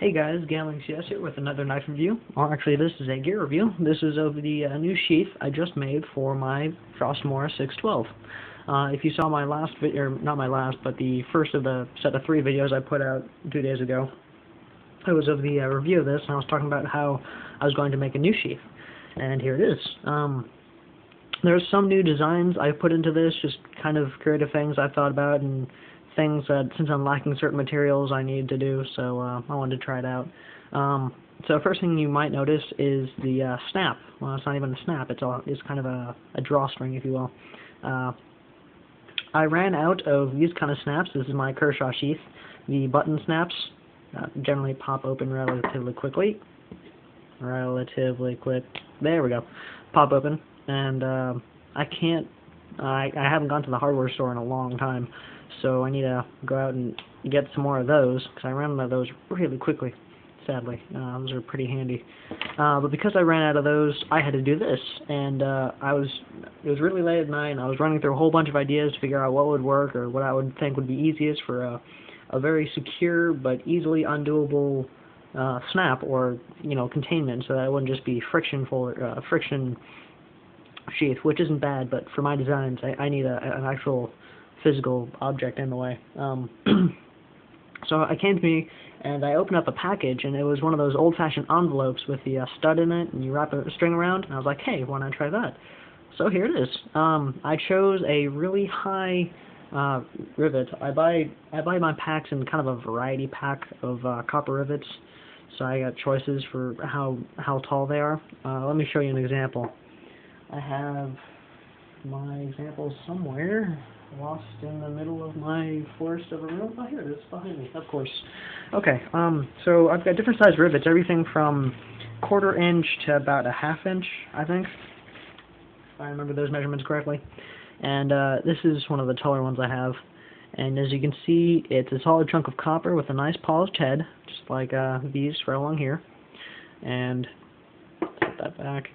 Hey guys, Gambling CS here with another knife review. Or actually, this is a gear review. This is of the new sheath I just made for my Mora 612. If you saw my last video, or not my last, but the first of the set of 3 videos I put out 2 days ago, it was of the review of this, and I was talking about how I was going to make a new sheath. And here it is. There's some new designs I put into this, just kind of creative things I thought about, and things that, since I'm lacking certain materials, I need to do, so I wanted to try it out. So first thing you might notice is the snap. Well, it's not even a snap, it's kind of a drawstring, if you will. I ran out of these kind of snaps. This is my Kershaw sheath. The button snaps generally pop open relatively quickly. There we go. Pop open. And I haven't gone to the hardware store in a long time, so I need to go out and get some more of those, because I ran out of those really quickly, sadly. Those are pretty handy. But because I ran out of those, I had to do this, and it was really late at night, and I was running through a whole bunch of ideas to figure out what would work, or what I would think would be easiest for a very secure but easily undoable snap, or, containment, so that it wouldn't just be friction sheath, which isn't bad, but for my designs, I need an actual physical object in the way. So I came to me, and I opened up a package, and it was one of those old-fashioned envelopes with the stud in it, and you wrap a string around, and I was like, hey, why not try that? So here it is. I chose a really high rivet. I buy my packs in kind of a variety pack of copper rivets, so I got choices for how tall they are. Let me show you an example. I have my example somewhere, lost in the middle of my forest of a room. Oh, here it is, behind me, of course. Okay, so I've got different size rivets, everything from 1/4 inch to about 1/2 inch, I think, if I remember those measurements correctly. And this is one of the taller ones I have. And as you can see, it's a solid chunk of copper with a nice polished head, just like these right along here. And put that back.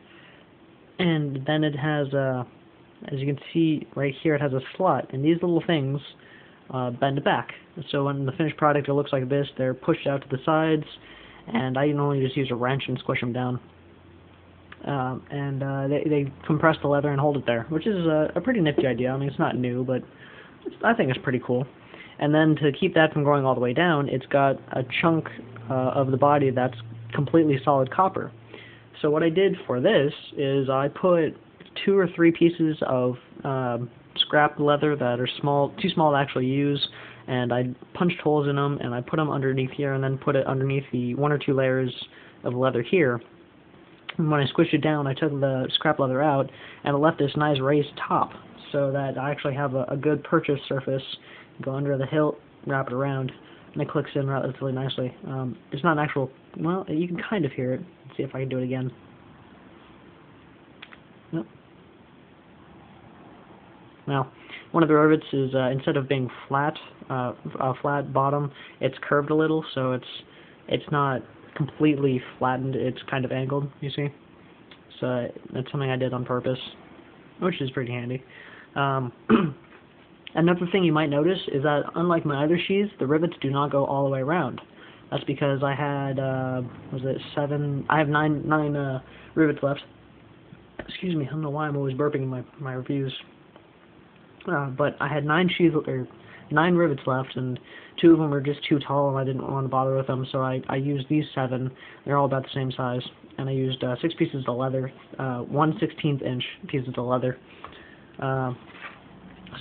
And then it has, as you can see right here, it has a slot, and these little things bend back. So when the finished product, it looks like this. They're pushed out to the sides, and I normally just use a wrench and squish them down. They compress the leather and hold it there, which is a pretty nifty idea. I mean, it's not new, but I think it's pretty cool. And then to keep that from going all the way down, it's got a chunk of the body that's completely solid copper. So what I did for this is I put 2 or 3 pieces of scrap leather that are too small to actually use, and I punched holes in them, and I put them underneath here, and then put it underneath the 1 or 2 layers of leather here. And when I squished it down, I took the scrap leather out, and it left this nice raised top, so that I actually have a good purchase surface. Go under the hilt, wrap it around, and it clicks in relatively nicely. It's not an actual, well, you can kind of hear it. Let's see if I can do it again. Nope. Now, one of the rivets is, instead of being flat, a flat bottom, it's curved a little, so it's not completely flattened, it's kind of angled, you see? So that's something I did on purpose, which is pretty handy. Another thing you might notice is that, unlike my other sheaths, the rivets do not go all the way around. That's because I had, I have 9 rivets left. Excuse me, I don't know why I'm always burping in my reviews. But I had 9 rivets left, and 2 of them were just too tall, and I didn't want to bother with them, so I used these 7. They're all about the same size, and I used 6 pieces of leather, 1/16 inch pieces of leather.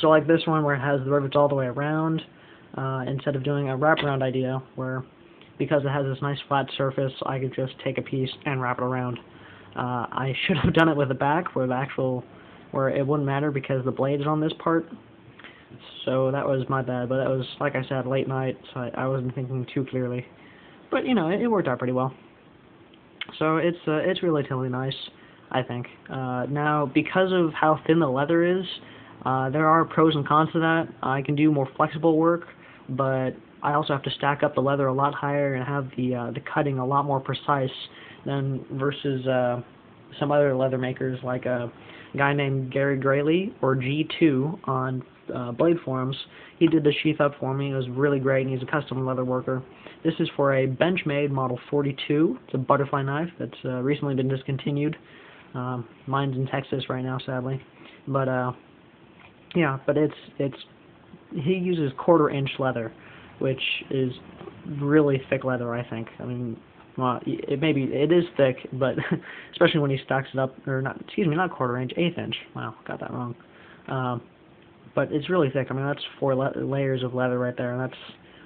So like this one, where it has the rivets all the way around, instead of doing a wraparound idea, where because it has this nice flat surface, I could just take a piece and wrap it around. I should have done it with the back, where it wouldn't matter because the blade is on this part. So that was my bad, but that was, like I said, late night, so I wasn't thinking too clearly. But, it worked out pretty well. So it's relatively nice, I think. Now, because of how thin the leather is, there are pros and cons to that. I can do more flexible work, but I also have to stack up the leather a lot higher and have the cutting a lot more precise than versus some other leather makers, like a guy named Gary Grayley, or G2 on blade forms. He did the sheath up for me. It was really great, and he's a custom leather worker. This is for a Benchmade Model 42. It's a butterfly knife that's recently been discontinued. Mine's in Texas right now, sadly. But yeah, but he uses 1/4-inch leather, which is really thick leather, I think. I mean, well, it is thick, but especially when he stacks it up, or not, excuse me, not 1/4-inch, 1/8-inch. Wow, got that wrong. But it's really thick. I mean, that's 4 layers of leather right there, and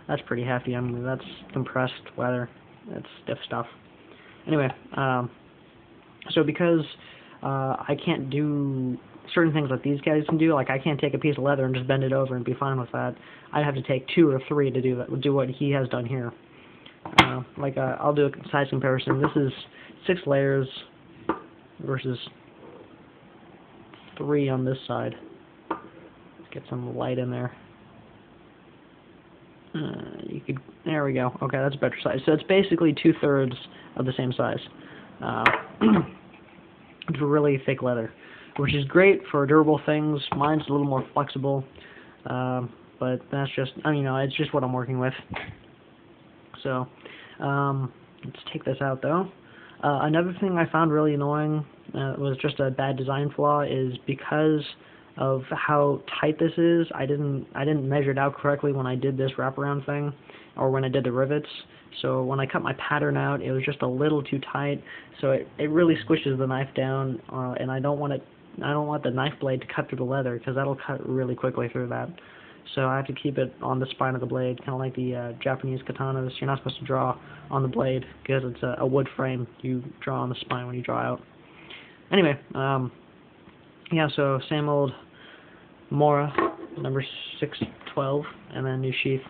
that's pretty hefty. I mean, that's compressed leather. That's stiff stuff. Anyway, so because I can't do certain things that these guys can do, like I can't take a piece of leather and just bend it over and be fine with that. I'd have to take 2 or 3 to do what he has done here. I'll do a size comparison. This is 6 layers versus 3 on this side. Let's get some light in there. There we go. Okay, that's a better size. So it's basically 2/3 of the same size. It's really thick leather, which is great for durable things. Mine's a little more flexible, but that's just, it's just what I'm working with. So, let's take this out though. Another thing I found really annoying was just a bad design flaw, is because of how tight this is. I didn't measure it out correctly when I did this wraparound thing, or when I did the rivets. So when I cut my pattern out, it was just a little too tight. So it really squishes the knife down, and I don't want the knife blade to cut through the leather, because that'll cut really quickly through that. So I have to keep it on the spine of the blade, kind of like the Japanese katanas. You're not supposed to draw on the blade because it's a wood frame. You draw on the spine when you draw out. Anyway, yeah, so same old Mora, number 612, and then new sheath.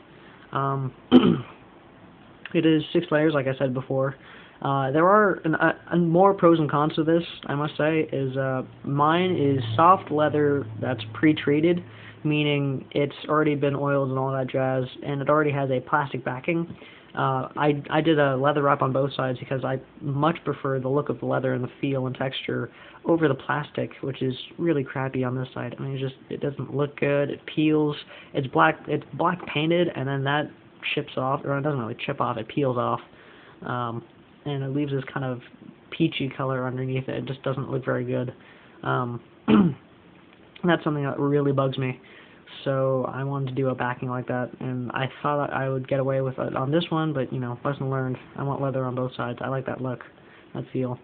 It is 6 layers, like I said before. There are more pros and cons to this, I must say. Mine is soft leather that's pre-treated, meaning it's already been oiled and all that jazz, and it already has a plastic backing. I did a leather wrap on both sides because I much prefer the look of the leather and the feel and texture over the plastic, which is really crappy on this side. I mean, it doesn't look good. It peels. It's black painted, and then that chips off, or it doesn't really chip off. It peels off, and it leaves this kind of peachy color underneath it. It just doesn't look very good. That's something that really bugs me. So I wanted to do a backing like that, and I thought I would get away with it on this one, but lesson learned. I want leather on both sides. I like that look, that feel.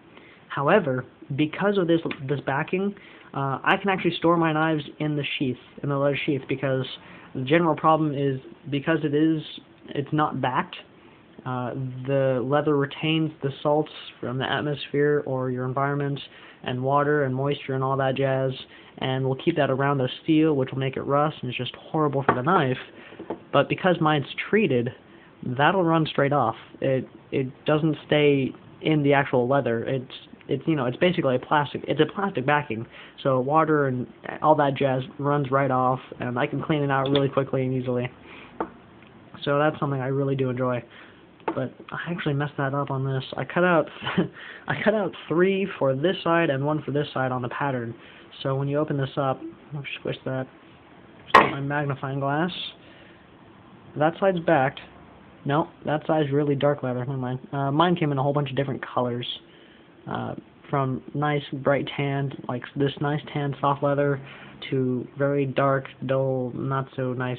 However, because of this backing, I can actually store my knives in the sheath, in the leather sheath, because the general problem is, because it's not backed, the leather retains the salts from the atmosphere or your environment, and water and moisture and all that jazz, and we'll keep that around the steel, which will make it rust, and it's just horrible for the knife. But because mine's treated, that'll run straight off. It doesn't stay in the actual leather. It's basically a plastic backing, so water and all that jazz runs right off, and I can clean it out really quickly and easily. So that's something I really do enjoy. But I actually messed that up on this. I cut out 3 for this side and 1 for this side on the pattern. So when you open this up, I'll squish that. Just get my magnifying glass. That side's backed. No, that side's really dark leather. Never mind. Mine came in a whole bunch of different colors, from nice bright tan, like this nice tan soft leather, to very dark, dull, not so nice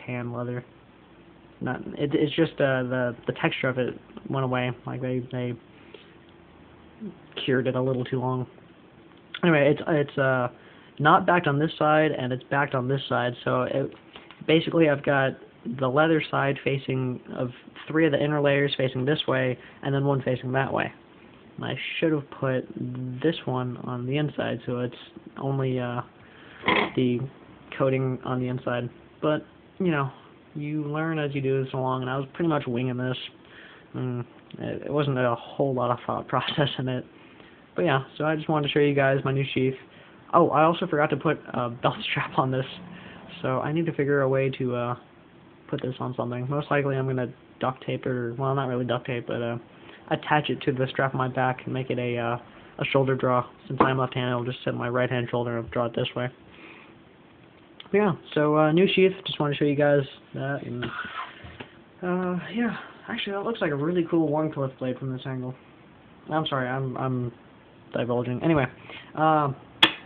tan leather. It's just the texture of it went away. Like they cured it a little too long. Anyway, it's not backed on this side, and it's backed on this side. So basically, I've got the leather side facing, of 3 of the inner layers facing this way, and then 1 facing that way. And I should have put this one on the inside, so it's only the coating on the inside. But you learn as you do this along, and I was pretty much winging this. It wasn't a whole lot of thought process in it. But yeah, so I just wanted to show you guys my new sheath. Oh, I also forgot to put a belt strap on this, so I need to figure a way to put this on something. Most likely I'm going to duct tape it, or, well, not really duct tape, but attach it to the strap on my back and make it a shoulder draw. Since I'm left-handed, I'll just sit on my right-hand shoulder and draw it this way. yeah, so new sheath. Just want to show you guys that. And yeah, actually, that looks like a really cool Wharncliffe blade from this angle. I'm sorry, I'm divulging. Anyway,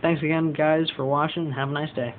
thanks again, guys, for watching. Have a nice day.